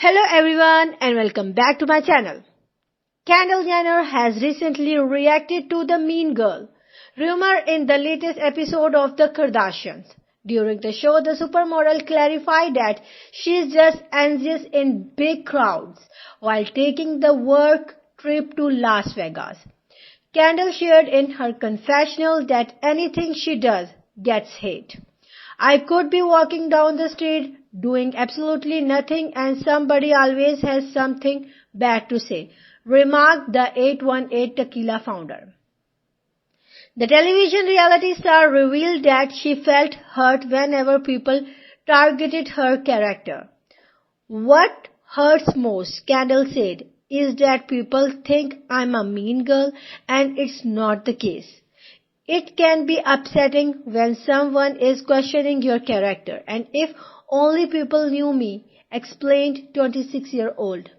Hello everyone and welcome back to my channel. Kendall Jenner has recently reacted to the mean girl rumor in the latest episode of the Kardashians. During the show, the supermodel clarified that she is just anxious in big crowds while taking the work trip to Las Vegas. Kendall shared in her confessional that anything she does gets hate. I could be walking down the street doing absolutely nothing and somebody always has something bad to say, remarked the 818 Tequila founder. The television reality star revealed that she felt hurt whenever people targeted her character. What hurts most, Kendall said, is that people think I'm a mean girl and it's not the case. It can be upsetting when someone is questioning your character, and if only people knew me, explained 26-year-old.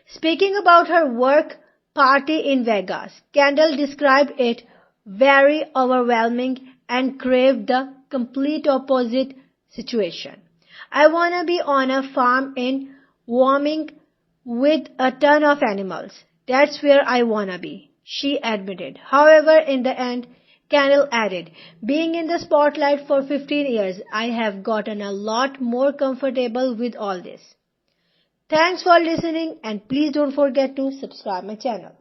Speaking about her work party in Vegas, Kendall described it very overwhelming and craved the complete opposite situation. I wanna be on a farm in Wyoming with a ton of animals. That's where I wanna be, she admitted. However, in the end, Kendall added, being in the spotlight for 15 years, I have gotten a lot more comfortable with all this. Thanks for listening and please don't forget to subscribe my channel.